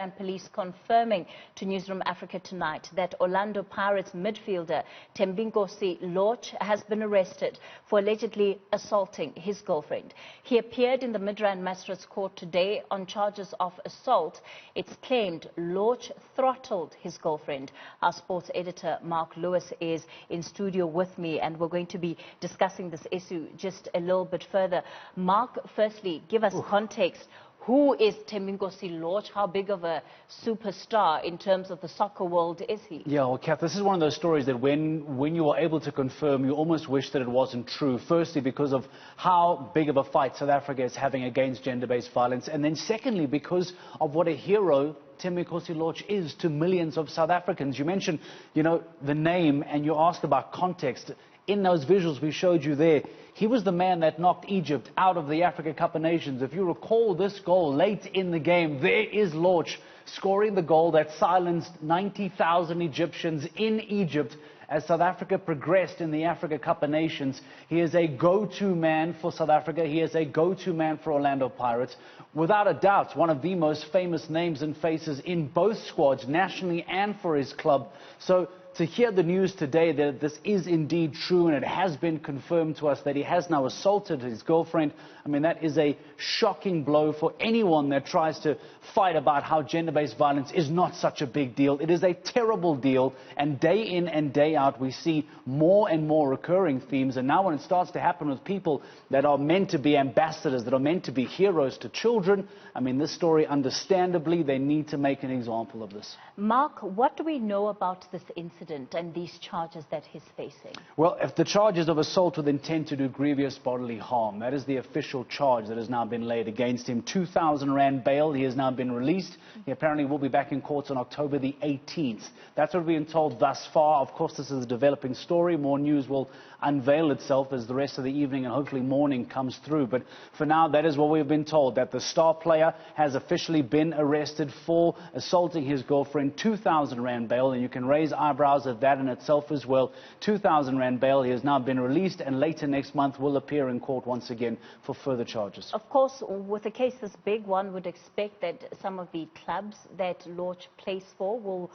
And police confirming to Newzroom Afrika tonight that Orlando Pirates midfielder Thembinkosi Lorch has been arrested for allegedly assaulting his girlfriend. He appeared in the Midrand Magistrate's court today on charges of assault. It's claimed Lorch throttled his girlfriend. Our sports editor Mark Lewis is in studio with me, and we're going to be discussing this issue just a little bit further. Mark, firstly, give us context. Who is Thembinkosi Lorch? How big of a superstar in terms of the soccer world is he? Yeah, well, Kath, this is one of those stories that when you are able to confirm, you almost wish that it wasn't true. Firstly, because of how big of a fight South Africa is having against gender-based violence. And then secondly, because of what a hero Thembinkosi Lorch is to millions of South Africans. You mentioned, the name, and you asked about context. In those visuals we showed you there, he was the man that knocked Egypt out of the Africa Cup of Nations. If you recall this goal late in the game, there is Lorch scoring the goal that silenced 90,000 Egyptians in Egypt as South Africa progressed in the Africa Cup of Nations. He is a go-to man for South Africa. He is a go-to man for Orlando Pirates. Without a doubt, one of the most famous names and faces in both squads, nationally and for his club. So to hear the news today that this is indeed true, and it has been confirmed to us that he has now assaulted his girlfriend, I mean, that is a shocking blow for anyone that tries to fight about how gender-based violence is not such a big deal. It is a terrible deal, and day in and day out we see more and more recurring themes. And now when it starts to happen with people that are meant to be ambassadors, that are meant to be heroes to children, I mean, this story, understandably, they need to make an example of this. Mark, what do we know about this incident and these charges that he's facing? Well, if the charges of assault with intent to do grievous bodily harm, that is the official charge that has now been laid against him. 2,000 rand bail. He has now been released. He apparently will be back in court on October the 18th. That's what we've been told thus far. Of course, this is a developing story. More news will unveil itself as the rest of the evening and hopefully morning comes through. But for now, that is what we've been told, that the star player has officially been arrested for assaulting his girlfriend. 2,000 rand bail, and you can raise eyebrows at that in itself as well. 2,000 rand bail. He has now been released, and later next month will appear in court once again for further charges. Of course, with a case this big, one would expect that some of the clubs that Lorch plays for will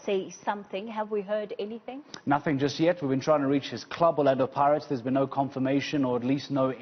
say something. Have we heard anything? Nothing just yet. We've been trying to reach his club, Orlando Pirates. There's been no confirmation, or at least no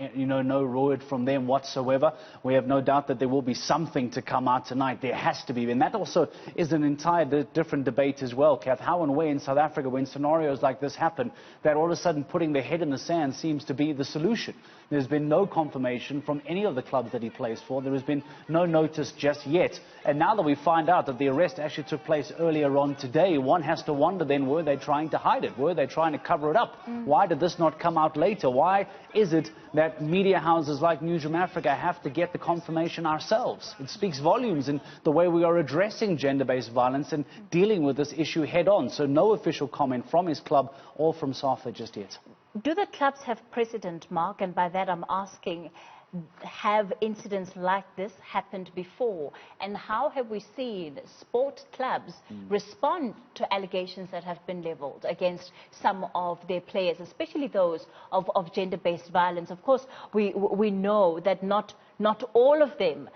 word from them whatsoever. We have no doubt that there will be something to come out tonight. There has to be. And that also is an entire different debate as well, Kath. How and where in South Africa, when scenarios like this happen, that all of a sudden putting their head in the sand seems to be the solution. There's been no confirmation from any of the clubs that he plays for. There has been no notice just yet. And now that we find out that the arrest actually took place earlier on today, one has to wonder then, were they trying to hide it? Were they trying to cover it up? Why did this not come out later? Why is it that media houses like Newzroom Afrika have to get the confirmation ourselves? It speaks volumes in the way we are addressing gender-based violence and dealing with this issue head-on. So no official comment from his club or from SAFA just yet. Do the clubs have precedent, Mark? And by that I'm asking, have incidents like this happened before? And how have we seen sport clubs respond to allegations that have been leveled against some of their players, especially those of gender-based violence? Of course, we know that not all of them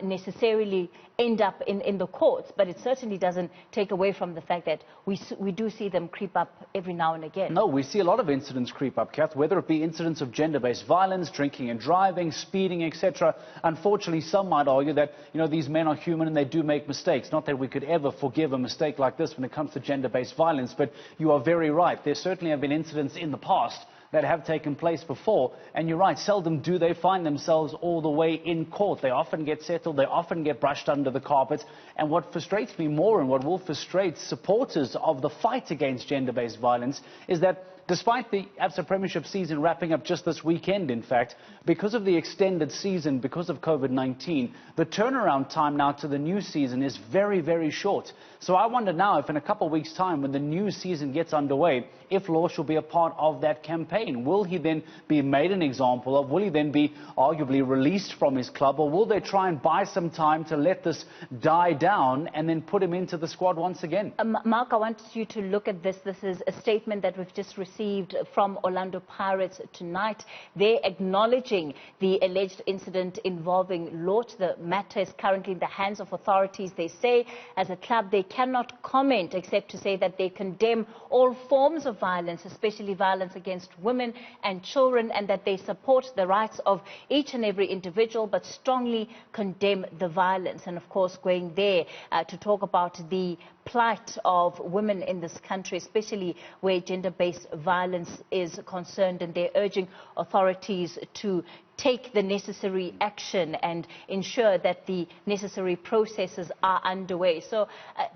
necessarily end up in the courts, but it certainly doesn't take away from the fact that we do see them creep up every now and again. No, we see a lot of incidents creep up, Kath, whether it be incidents of gender-based violence, drinking and driving, speeding, etc. Unfortunately, some might argue that, these men are human and they do make mistakes. Not that we could ever forgive a mistake like this when it comes to gender-based violence, but you are very right. There certainly have been incidents in the past that have taken place before, and you're right, seldom do they find themselves all the way in court. They often get settled, they often get brushed under the carpet, and what frustrates me more, and what will frustrate supporters of the fight against gender-based violence, is that despite the ABSA Premiership season wrapping up just this weekend, in fact, because of the extended season, because of COVID-19, the turnaround time now to the new season is very, very short. So I wonder now if in a couple of weeks' time, when the new season gets underway, if Lorch will be a part of that campaign. Will he then be made an example of? Will he then be arguably released from his club? Or will they try and buy some time to let this die down and then put him into the squad once again? Mark, I want you to look at this. This is a statement that we've just received received from Orlando Pirates tonight. They're acknowledging the alleged incident involving Lorch. The matter is currently in the hands of authorities. They say as a club they cannot comment except to say that they condemn all forms of violence, especially violence against women and children, and that they support the rights of each and every individual, but strongly condemn the violence. And of course, going there to talk about the plight of women in this country, especially where gender-based violence is concerned, and they're urging authorities to take the necessary action and ensure that the necessary processes are underway. So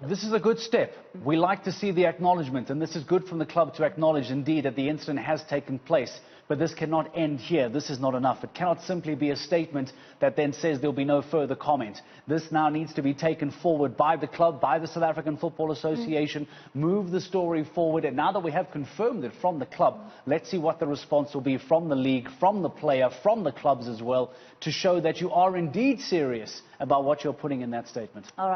this is a good step. We like to see the acknowledgement, and this is good from the club to acknowledge indeed that the incident has taken place. But this cannot end here. This is not enough. It cannot simply be a statement that then says there'll be no further comment. This now needs to be taken forward by the club, by the South African Football Association, move the story forward. And now that we have confirmed it from the club, let's see what the response will be from the league, from the player, from the clubs as well, to show that you are indeed serious about what you're putting in that statement. All right.